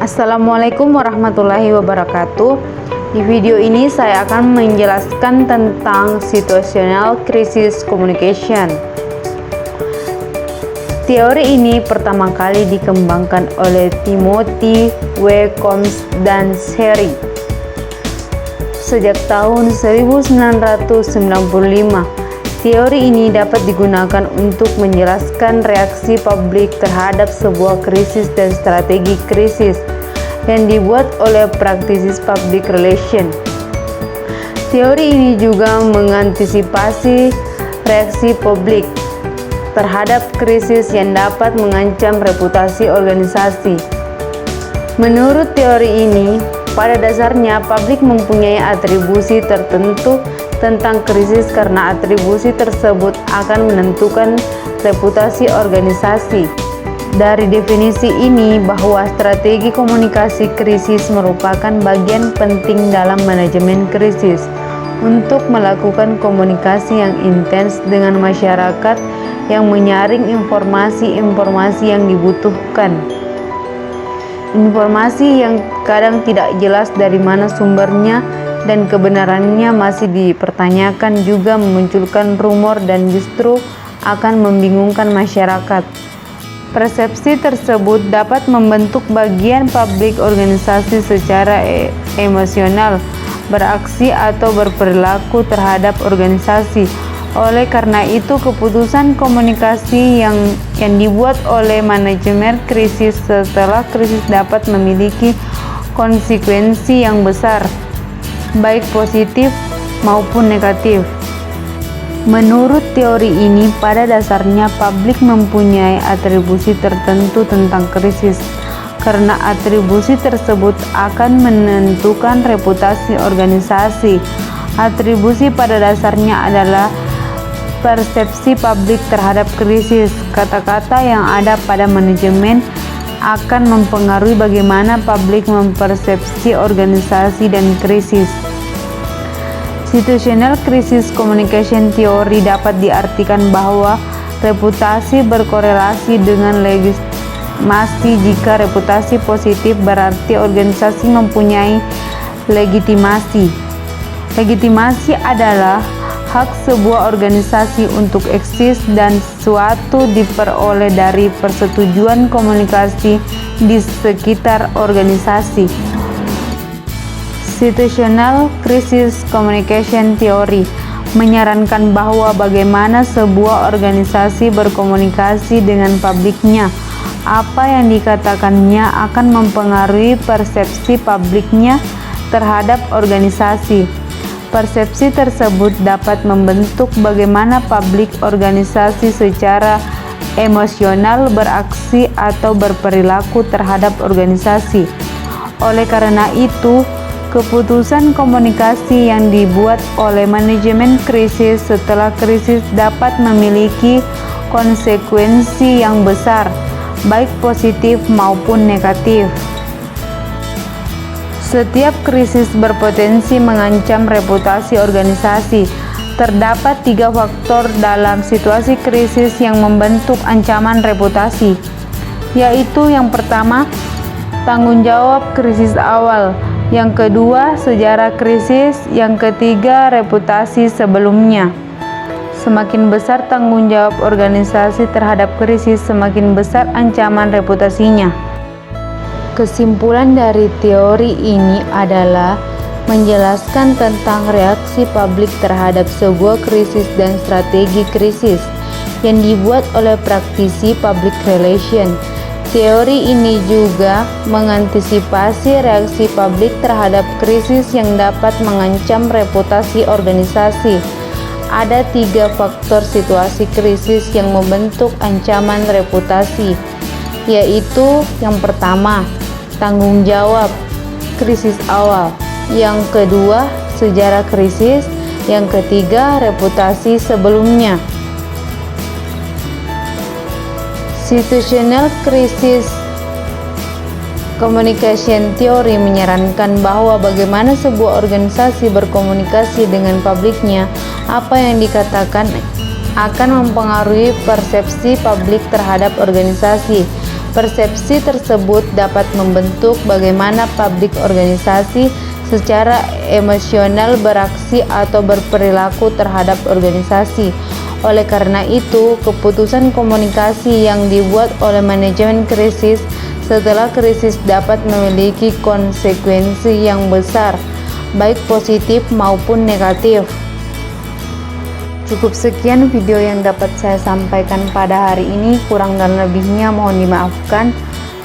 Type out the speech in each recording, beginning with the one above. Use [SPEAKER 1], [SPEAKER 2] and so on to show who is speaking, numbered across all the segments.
[SPEAKER 1] Assalamualaikum warahmatullahi wabarakatuh. Di video ini saya akan menjelaskan tentang situational crisis communication. Teori ini pertama kali dikembangkan oleh Timothy W. Combs dan Sherry sejak tahun 1995. Teori ini dapat digunakan untuk menjelaskan reaksi publik terhadap sebuah krisis dan strategi krisis yang dibuat oleh praktisi public relation. Teori ini juga mengantisipasi reaksi publik terhadap krisis yang dapat mengancam reputasi organisasi. Menurut teori ini, pada dasarnya publik mempunyai atribusi tertentu tentang krisis karena atribusi tersebut akan menentukan reputasi organisasi. Dari definisi ini bahwa strategi komunikasi krisis merupakan bagian penting dalam manajemen krisis untuk melakukan komunikasi yang intens dengan masyarakat yang menyaring informasi-informasi yang dibutuhkan. Informasi yang kadang tidak jelas dari mana sumbernya dan kebenarannya masih dipertanyakan juga memunculkan rumor dan justru akan membingungkan masyarakat. Persepsi tersebut dapat membentuk bagian publik organisasi secara emosional, beraksi atau berperilaku terhadap organisasi. Oleh karena itu, keputusan komunikasi yang dibuat oleh manajemen krisis setelah krisis dapat memiliki konsekuensi yang besar, baik positif maupun negatif. Menurut teori ini, pada dasarnya publik mempunyai atribusi tertentu tentang krisis, karena atribusi tersebut akan menentukan reputasi organisasi. Atribusi pada dasarnya adalah persepsi publik terhadap krisis. Kata-kata yang ada pada manajemen akan mempengaruhi bagaimana publik mempersepsi organisasi dan krisis. Situational crisis communication theory dapat diartikan bahwa reputasi berkorelasi dengan legitimasi. Jika reputasi positif berarti organisasi mempunyai legitimasi. Legitimasi adalah hak sebuah organisasi untuk eksis dan suatu diperoleh dari persetujuan komunikasi di sekitar organisasi. Situational crisis communication theory menyarankan bahwa bagaimana sebuah organisasi berkomunikasi dengan publiknya. Apa yang dikatakannya akan mempengaruhi persepsi publiknya terhadap organisasi. Persepsi tersebut dapat membentuk bagaimana publik organisasi secara emosional beraksi atau berperilaku terhadap organisasi. Oleh karena itu, keputusan komunikasi yang dibuat oleh manajemen krisis setelah krisis dapat memiliki konsekuensi yang besar, baik positif maupun negatif. Setiap krisis berpotensi mengancam reputasi organisasi. Terdapat 3 faktor dalam situasi krisis yang membentuk ancaman reputasi, yaitu yang pertama, tanggung jawab krisis awal, yang kedua, sejarah krisis, yang ketiga, reputasi sebelumnya. Semakin besar tanggung jawab organisasi terhadap krisis, semakin besar ancaman reputasinya. Kesimpulan dari teori ini adalah menjelaskan tentang reaksi publik terhadap sebuah krisis dan strategi krisis yang dibuat oleh praktisi public relation. Teori ini juga mengantisipasi reaksi publik terhadap krisis yang dapat mengancam reputasi organisasi. Ada 3 faktor situasi krisis yang membentuk ancaman reputasi, yaitu yang pertama, tanggung jawab krisis awal, yang kedua, sejarah krisis, yang ketiga, reputasi sebelumnya. Situational crisis communication theory menyarankan bahwa bagaimana sebuah organisasi berkomunikasi dengan publiknya. Apa yang dikatakan akan mempengaruhi persepsi publik terhadap organisasi. Persepsi tersebut dapat membentuk bagaimana publik organisasi secara emosional beraksi atau berperilaku terhadap organisasi. Oleh karena itu, keputusan komunikasi yang dibuat oleh manajemen krisis setelah krisis dapat memiliki konsekuensi yang besar, baik positif maupun negatif. Cukup sekian video yang dapat saya sampaikan pada hari ini, kurang dan lebihnya mohon dimaafkan.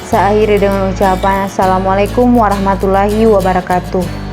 [SPEAKER 1] Saya akhiri dengan ucapan Assalamualaikum warahmatullahi wabarakatuh.